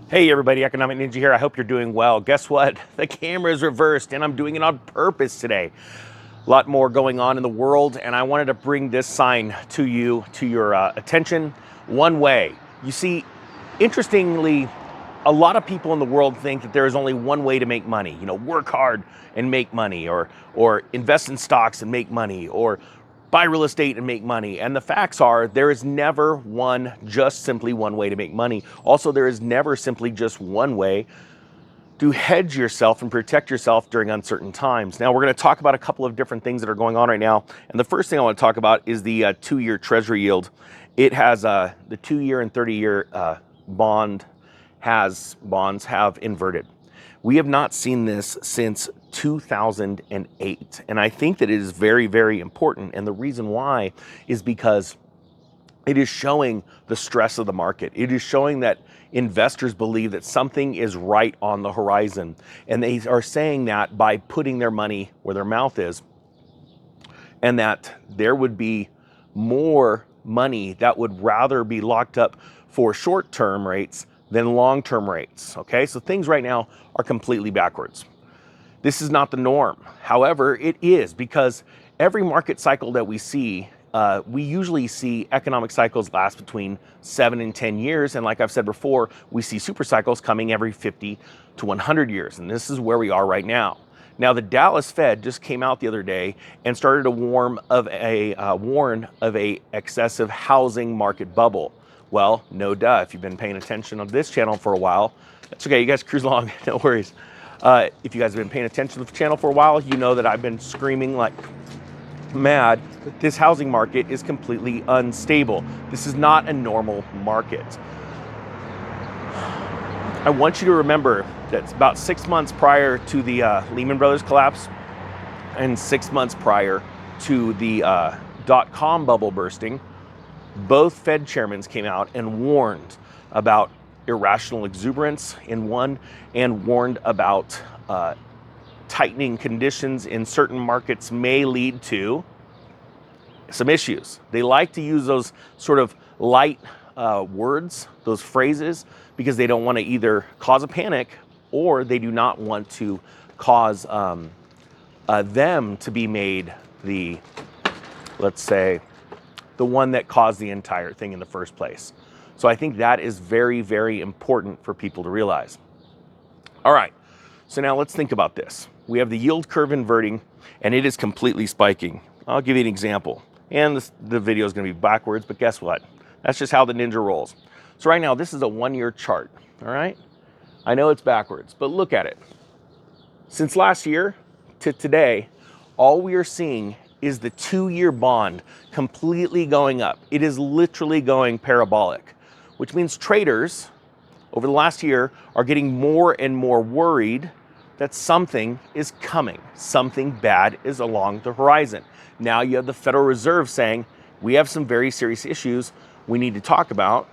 Hey everybody, Economic Ninja here. I hope you're doing well. Guess what? The camera is reversed and I'm doing it on purpose today. A lot more going on in the world and I wanted to bring this sign to you, to your attention. One way. You see, interestingly, a lot of people in the world think that there is only one way to make money. You know, work hard and make money, or invest in stocks and make money, or buy real estate and make money. And the facts are there is never just simply one way to make money. Also, there is never simply just one way to hedge yourself and protect yourself during uncertain times. Now, we're going to talk about a couple of different things that are going on right now. And the first thing I want to talk about is the 2-year Treasury yield. It has the 2-year and 30-year bonds have inverted. We have not seen this since 2008. And I think that it is very, very important. And the reason why is because it is showing the stress of the market. It is showing that investors believe that something is right on the horizon. And they are saying that by putting their money where their mouth is, and that there would be more money that would rather be locked up for short-term rates than long-term rates. Okay, so things right now are completely backwards. This is not the norm. However, it is, because every market cycle that we see, we usually see economic cycles last between 7 and 10 years. And like I've said before, we see super cycles coming every 50 to 100 years. And this is where we are right now. Now, the Dallas Fed just came out the other day and started to warn of a excessive housing market bubble. Well, no duh. If you've been paying attention on this channel for a while, that's okay. You guys cruise along. No worries. If you guys have been paying attention to the channel for a while, you know that I've been screaming like mad that this housing market is completely unstable. This is not a normal market. I want you to remember that about 6 months prior to the Lehman Brothers collapse and 6 months prior to the dot-com bubble bursting, both Fed chairmen came out and warned about irrational exuberance in one, and warned about tightening conditions in certain markets may lead to some issues. They like to use those sort of light words, those phrases, because they don't want to either cause a panic or they do not want to cause them to be made the, let's say, the one that caused the entire thing in the first place. So I think that is very, very important for people to realize. All right, so now let's think about this. We have the yield curve inverting and it is completely spiking. I'll give you an example. And the video is going to be backwards, but guess what? That's just how the ninja rolls. So right now, this is a 1-year chart, all right? I know it's backwards, but look at it. Since last year to today, all we are seeing is the 2-year bond completely going up. It is literally going parabolic, which means traders over the last year are getting more and more worried that something is coming. Something bad is along the horizon. Now you have the Federal Reserve saying, we have some very serious issues we need to talk about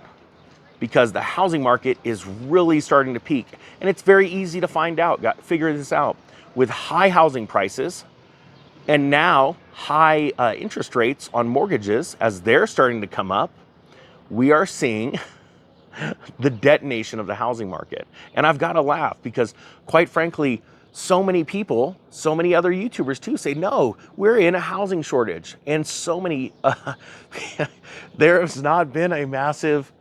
because the housing market is really starting to peak. And it's very easy to figure this out. With high housing prices and now high interest rates on mortgages, as they're starting to come up, we are seeing the detonation of the housing market. And I've got to laugh because, quite frankly, so many people, so many other YouTubers too, say, no, we're in a housing shortage. And so many, there has not been a massive,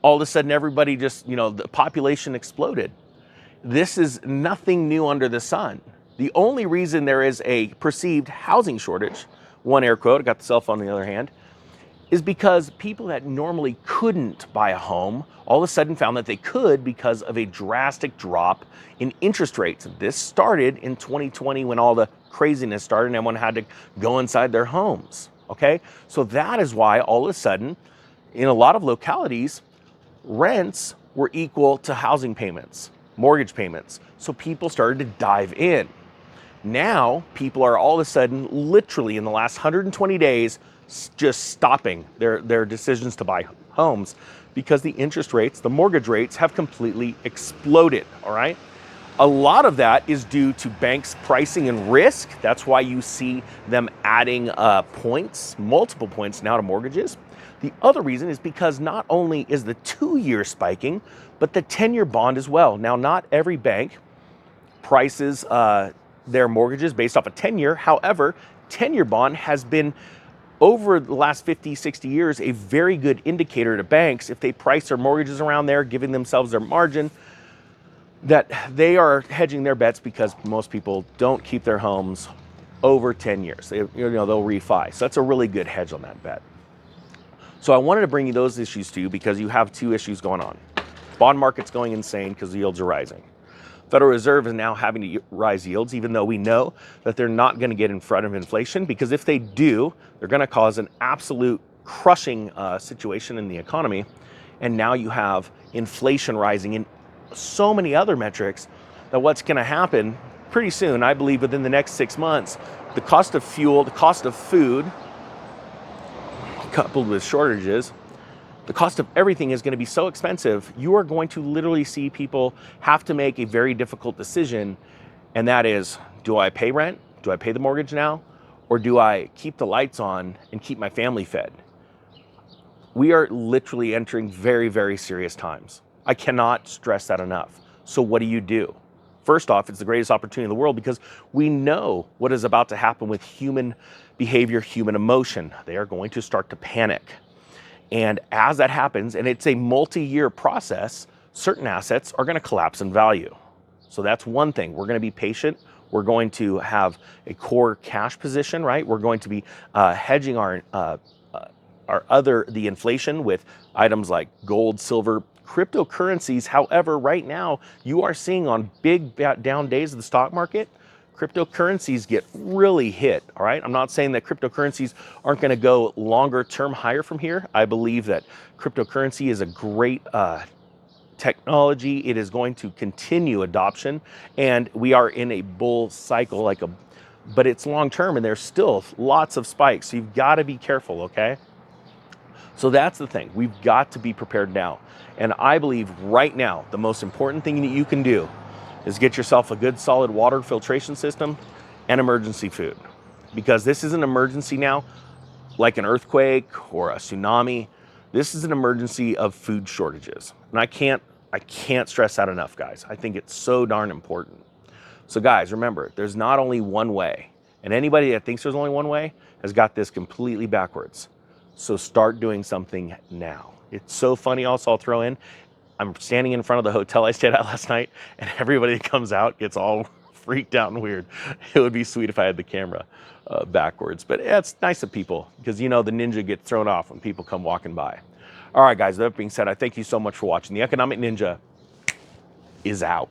all of a sudden everybody just, the population exploded. This is nothing new under the sun. The only reason there is a perceived housing shortage, one air quote, I got the cell phone on the other hand, is because people that normally couldn't buy a home all of a sudden found that they could because of a drastic drop in interest rates. This started in 2020 when all the craziness started and everyone had to go inside their homes, okay? So that is why all of a sudden, in a lot of localities, rents were equal to housing payments, mortgage payments. So people started to dive in. Now, people are all of a sudden, literally in the last 120 days, just stopping their decisions to buy homes because the interest rates, the mortgage rates have completely exploded, all right? A lot of that is due to banks pricing and risk. That's why you see them adding points, multiple points now to mortgages. The other reason is because not only is the 2-year spiking, but the 10-year bond as well. Now, not every bank prices their mortgages based off a 10-year. However, 10-year bond has been, over the last 50, 60 years, a very good indicator to banks if they price their mortgages around there, giving themselves their margin, that they are hedging their bets, because most people don't keep their homes over 10 years. They'll refi. So that's a really good hedge on that bet. So I wanted to bring you those issues to you because you have two issues going on. Bond market's going insane because the yields are rising. Federal Reserve is now having to rise yields, even though we know that they're not going to get in front of inflation, because if they do, they're going to cause an absolute crushing situation in the economy. And now you have inflation rising in so many other metrics that what's going to happen pretty soon, I believe within the next 6 months, the cost of fuel, the cost of food, coupled with shortages, the cost of everything is going to be so expensive, you are going to literally see people have to make a very difficult decision. And that is, do I pay rent? Do I pay the mortgage now? Or do I keep the lights on and keep my family fed? We are literally entering very, very serious times. I cannot stress that enough. So what do? First off, it's the greatest opportunity in the world, because we know what is about to happen with human behavior, human emotion. They are going to start to panic. And as that happens, and it's a multi-year process, certain assets are going to collapse in value. So that's one thing. We're going to be patient. We're going to have a core cash position, right? We're going to be hedging the inflation with items like gold, silver, cryptocurrencies. However, right now, you are seeing on big down days of the stock market, cryptocurrencies get really hit, all right? I'm not saying that cryptocurrencies aren't going to go longer term higher from here. I believe that cryptocurrency is a great technology. It is going to continue adoption, and we are in a bull cycle, but it's long term, and there's still lots of spikes. So you've got to be careful, okay? So that's the thing. We've got to be prepared now. And I believe right now, the most important thing that you can do is get yourself a good solid water filtration system and emergency food. Because this is an emergency now, like an earthquake or a tsunami. This is an emergency of food shortages. And I can't stress that enough, guys. I think it's so darn important. So guys, remember, there's not only one way. And anybody that thinks there's only one way has got this completely backwards. So start doing something now. It's so funny also, I'll throw in, I'm standing in front of the hotel I stayed at last night, and everybody that comes out gets all freaked out and weird. It would be sweet if I had the camera backwards, but yeah, it's nice of people, because the ninja gets thrown off when people come walking by. All right, guys, that being said, I thank you so much for watching. The Economic Ninja is out.